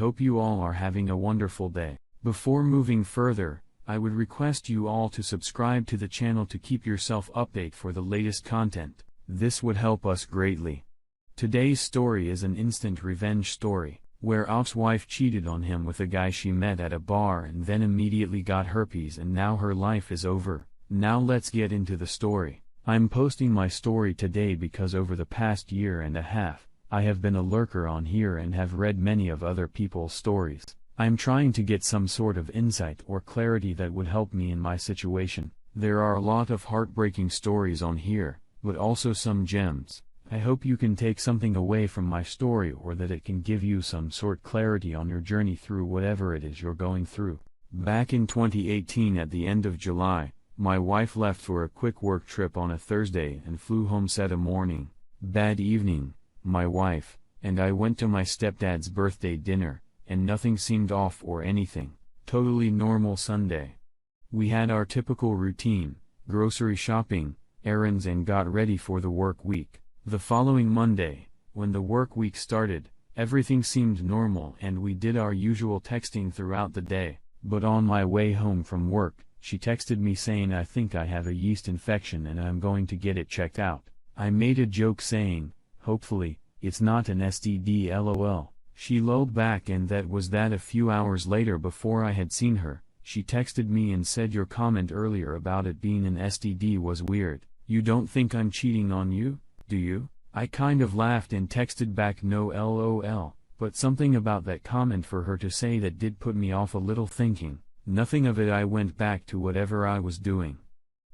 hope you all are having a wonderful day. Before moving further, I would request you all to subscribe to the channel to keep yourself updated for the latest content. This would help us greatly. Today's story is an instant revenge story, where Alf's wife cheated on him with a guy she met at a bar and then immediately got herpes, and now her life is over. Now let's get into the story. I'm posting my story today because over the past year and a half, I have been a lurker on here and have read many of other people's stories. I'm trying to get some sort of insight or clarity that would help me in my situation. There are a lot of heartbreaking stories on here, but also some gems. I hope you can take something away from my story, or that it can give you some sort of clarity on your journey through whatever it is you're going through. Back in 2018 at the end of July, my wife left for a quick work trip on a Thursday and flew home Saturday morning. That evening, my wife and I went to my stepdad's birthday dinner, and nothing seemed off or anything. Totally normal Sunday. We had our typical routine, grocery shopping, errands, and got ready for the work week. The following Monday, when the work week started, everything seemed normal and we did our usual texting throughout the day. But on my way home from work, she texted me saying, "I think I have a yeast infection and I'm going to get it checked out." I made a joke saying, "Hopefully, it's not an STD lol." She lulled back, and that was that. A few hours later, before I had seen her, she texted me and said, "Your comment earlier about it being an STD was weird. You don't think I'm cheating on you, do you?" I kind of laughed and texted back, "No lol, but something about that comment for her to say that did put me off a little, thinking nothing of it. I went back to whatever I was doing.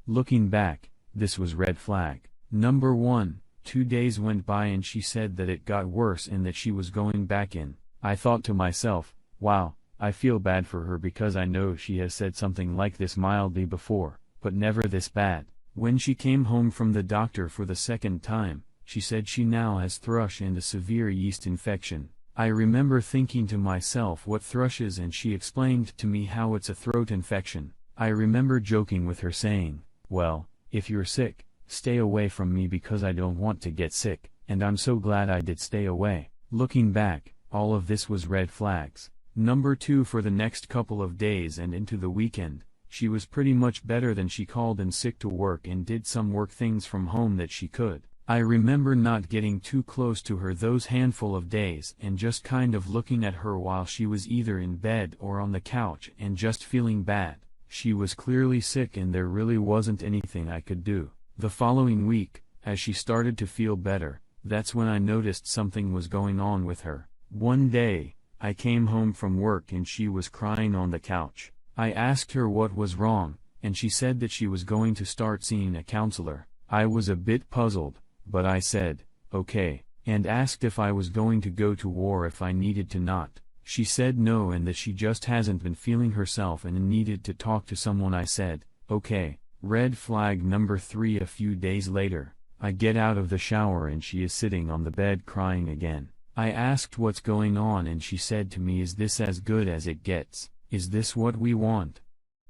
Looking back, this was red flag number 1. 2 days went by and she said that it got worse and that she was going back in. I thought to myself, wow, I feel bad for her because I know she has said something like this mildly before, but never this bad. When she came home from the doctor for the second time, she said she now has thrush and a severe yeast infection. I remember thinking to myself what thrush is, and she explained to me how it's a throat infection. I remember joking with her saying, "Well, if you're sick, stay away from me because I don't want to get sick," and I'm so glad I did stay away. Looking back, all of this was red flags. Number 2, for the next couple of days and into the weekend, she was pretty much better than she called in sick to work and did some work things from home that she could. I remember not getting too close to her those handful of days and just kind of looking at her while she was either in bed or on the couch and just feeling bad. She was clearly sick and there really wasn't anything I could do. The following week, as she started to feel better, that's when I noticed something was going on with her. One day, I came home from work and she was crying on the couch. I asked her what was wrong, and she said that she was going to start seeing a counselor. I was a bit puzzled, but I said, okay, and asked if I was going to go to war if I needed to not. She said no, and that she just hasn't been feeling herself and needed to talk to someone. I said, okay. Red flag number 3. A few days later, I get out of the shower and she is sitting on the bed crying again. I asked what's going on and she said to me, "Is this as good as it gets? Is this what we want?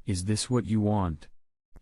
Is this what you want?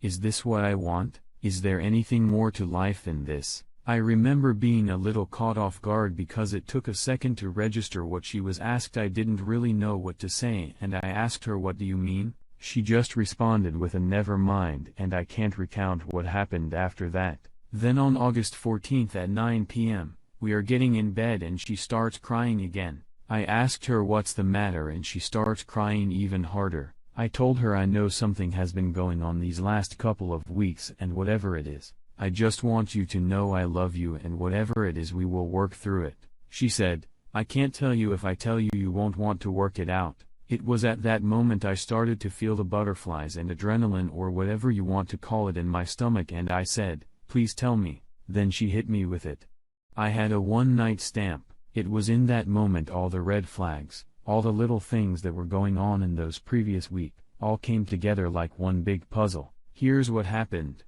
Is this what I want? Is there anything more to life than this?" I remember being a little caught off guard because it took a second to register what she was asked. I didn't really know what to say and I asked her, "What do you mean?" She just responded with a "never mind," and I can't recount what happened after that. Then on August 14th at 9 p.m., we are getting in bed and she starts crying again. I asked her what's the matter and she starts crying even harder. I told her I know something has been going on these last couple of weeks, and whatever it is, I just want you to know I love you, and whatever it is we will work through it. She said, "I can't tell you. If I tell you, you won't want to work it out." It was at that moment I started to feel the butterflies and adrenaline, or whatever you want to call it, in my stomach, and I said, "Please tell me." Then she hit me with it. I had a one-night stamp. It was in that moment all the red flags, all the little things that were going on in those previous week, all came together like one big puzzle. Here's what happened.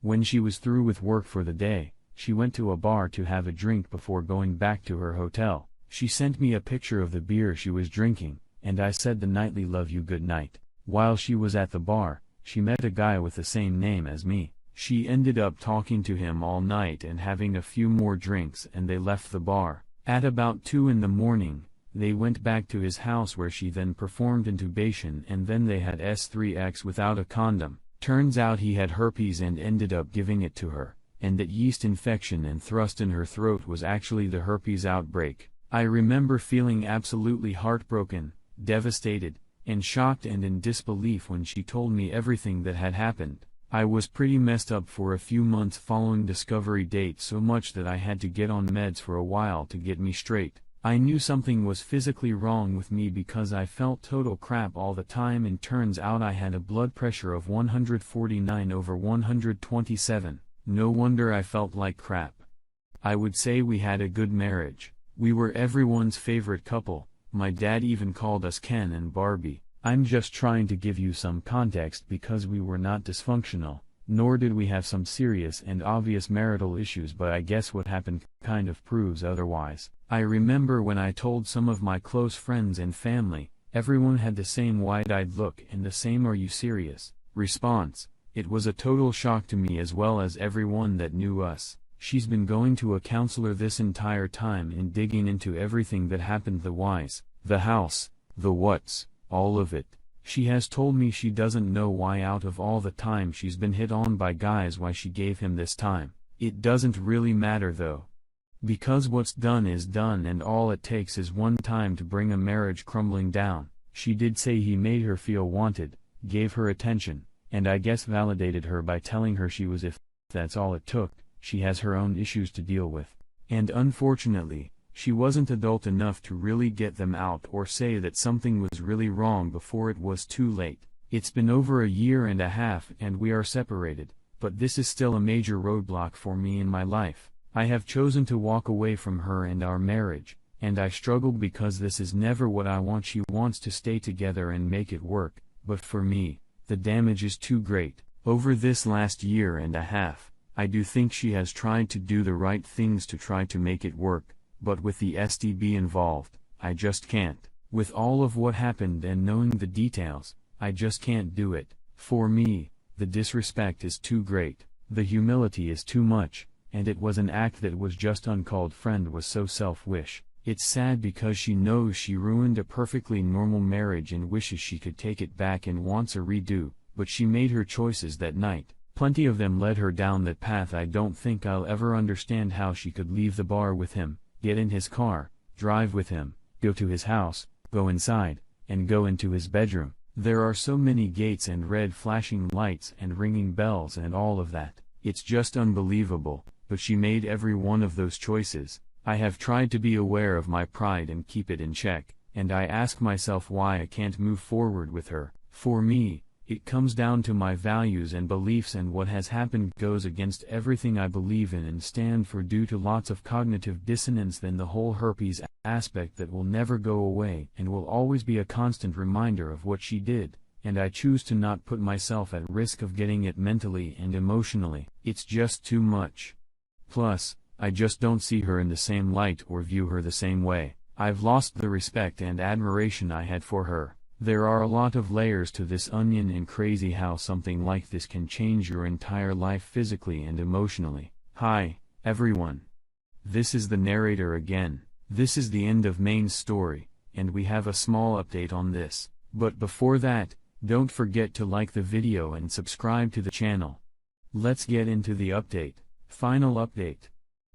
When she was through with work for the day, she went to a bar to have a drink before going back to her hotel. She sent me a picture of the beer she was drinking, and I said the nightly "love you good night." While she was at the bar, she met a guy with the same name as me. She ended up talking to him all night and having a few more drinks, and they left the bar. At about 2 in the morning, They went back to his house where she then performed intubation, and then they had S3X without a condom. Turns out he had herpes and ended up giving it to her, and that yeast infection and thrust in her throat was actually the herpes outbreak. I remember feeling absolutely heartbroken, devastated, and shocked and in disbelief when she told me everything that had happened. I was pretty messed up for a few months following discovery date, so much that I had to get on meds for a while to get me straight. I knew something was physically wrong with me because I felt total crap all the time, and turns out I had a blood pressure of 149/127. No wonder I felt like crap. I would say we had a good marriage. We were everyone's favorite couple. My dad even called us Ken and Barbie. I'm just trying to give you some context because we were not dysfunctional, nor did we have some serious and obvious marital issues, but I guess what happened kind of proves otherwise. I remember when I told some of my close friends and family, everyone had the same wide-eyed look and the same "are you serious?" response. It was a total shock to me as well as everyone that knew us. She's been going to a counselor this entire time and digging into everything that happened, the whys, the hows, the whats, all of it. She has told me she doesn't know why out of all the time she's been hit on by guys why she gave him this time. It doesn't really matter though. Because what's done is done, and all it takes is one time to bring a marriage crumbling down. She did say he made her feel wanted, gave her attention, and I guess validated her by telling her she was, if that's all it took. She has her own issues to deal with. And unfortunately, she wasn't adult enough to really get them out or say that something was really wrong before it was too late. It's been over a year and a half and we are separated, but this is still a major roadblock for me in my life. I have chosen to walk away from her and our marriage, and I struggled because this is never what I want. She wants to stay together and make it work, but for me, the damage is too great. Over this last year and a half, I do think she has tried to do the right things to try to make it work, but with the STB involved, I just can't. With all of what happened and knowing the details, I just can't do it. For me, the disrespect is too great, the humility is too much, and it was an act that was just uncalled. Friend was so selfish. It's sad because she knows she ruined a perfectly normal marriage and wishes she could take it back and wants a redo, but she made her choices that night. Plenty of them led her down that path. I don't think I'll ever understand how she could leave the bar with him, get in his car, drive with him, go to his house, go inside, and go into his bedroom. There are so many gates and red flashing lights and ringing bells and all of that. It's just unbelievable, but she made every one of those choices. I have tried to be aware of my pride and keep it in check, and I ask myself why I can't move forward with her. For me, it comes down to my values and beliefs, and what has happened goes against everything I believe in and stand for due to lots of cognitive dissonance. Then the whole herpes aspect that will never go away and will always be a constant reminder of what she did, and I choose to not put myself at risk of getting it mentally and emotionally. It's just too much. Plus, I just don't see her in the same light or view her the same way. I've lost the respect and admiration I had for her. There are a lot of layers to this onion, and crazy how something like this can change your entire life physically and emotionally. Hi, everyone. This is the narrator again. This is the end of Maine's story, and we have a small update on this. But before that, don't forget to like the video and subscribe to the channel. Let's get into the update. Final update.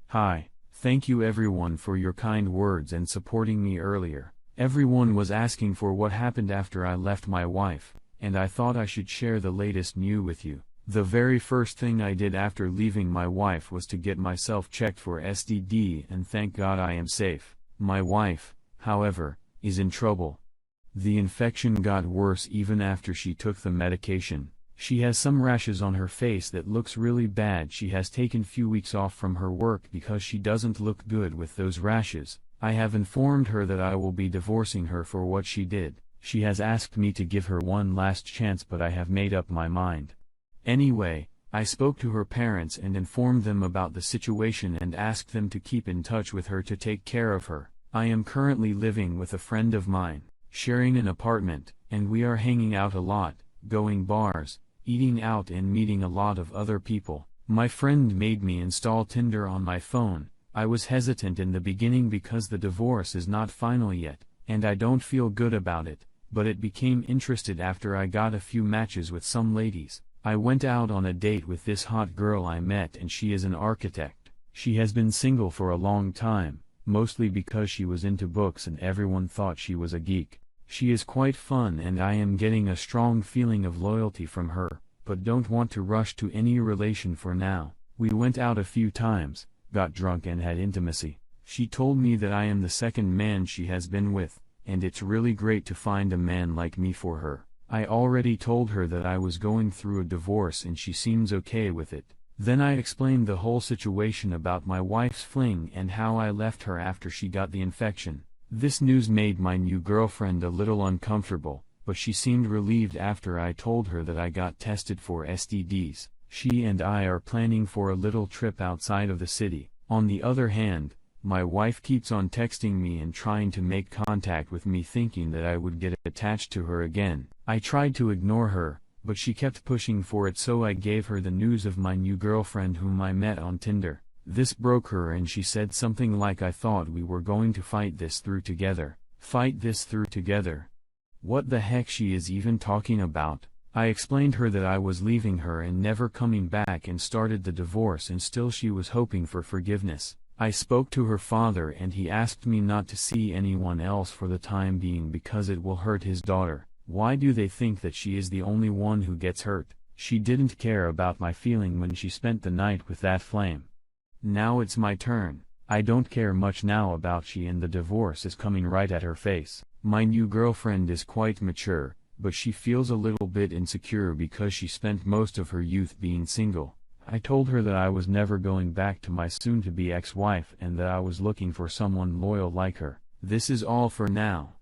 Hi, thank you everyone for your kind words and supporting me earlier. Everyone was asking for what happened after I left my wife, and I thought I should share the latest news with you. The very first thing I did after leaving my wife was to get myself checked for STD, and thank God I am safe. My wife, however, is in trouble. The infection got worse even after she took the medication. She has some rashes on her face that looks really bad. She has taken few weeks off from her work because she doesn't look good with those rashes. I have informed her that I will be divorcing her for what she did. She has asked me to give her one last chance, but I have made up my mind. Anyway, I spoke to her parents and informed them about the situation and asked them to keep in touch with her to take care of her. I am currently living with a friend of mine, sharing an apartment, and we are hanging out a lot, going bars, eating out and meeting a lot of other people. My friend made me install Tinder on my phone, I was hesitant in the beginning because the divorce is not final yet, and I don't feel good about it, but it became interested after I got a few matches with some ladies. I went out on a date with this hot girl I met and she is an architect. She has been single for a long time, mostly because she was into books and everyone thought she was a geek. She is quite fun and I am getting a strong feeling of loyalty from her, but don't want to rush to any relation for now. We went out a few times, got drunk and had intimacy. She told me that I am the second man she has been with, and it's really great to find a man like me for her. I already told her that I was going through a divorce and she seems okay with it. Then I explained the whole situation about my wife's fling and how I left her after she got the infection. This news made my new girlfriend a little uncomfortable, but she seemed relieved after I told her that I got tested for STDs. She and I are planning for a little trip outside of the city. On the other hand, my wife keeps on texting me and trying to make contact with me thinking that I would get attached to her again. I tried to ignore her, but she kept pushing for it, so I gave her the news of my new girlfriend whom I met on Tinder. This broke her and she said something like, "I thought we were going to fight this through together." Fight this through together? What the heck she is even talking about? I explained her that I was leaving her and never coming back and started the divorce, and still she was hoping for forgiveness. I spoke to her father and he asked me not to see anyone else for the time being because it will hurt his daughter. Why do they think that she is the only one who gets hurt? She didn't care about my feeling when she spent the night with that flame. Now it's my turn. I don't care much now about she, and the divorce is coming right at her face. My new girlfriend is quite mature, but she feels a little bit insecure because she spent most of her youth being single. I told her that I was never going back to my soon-to-be ex-wife and that I was looking for someone loyal like her. This is all for now.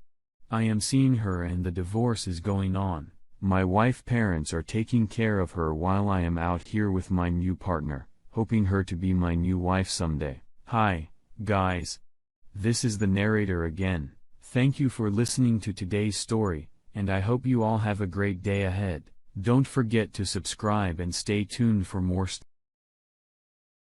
I am seeing her and the divorce is going on. My wife's parents are taking care of her while I am out here with my new partner, hoping her to be my new wife someday. Hi, guys. This is the narrator again. Thank you for listening to today's story, and I hope you all have a great day ahead. Don't forget to subscribe and stay tuned for more stories.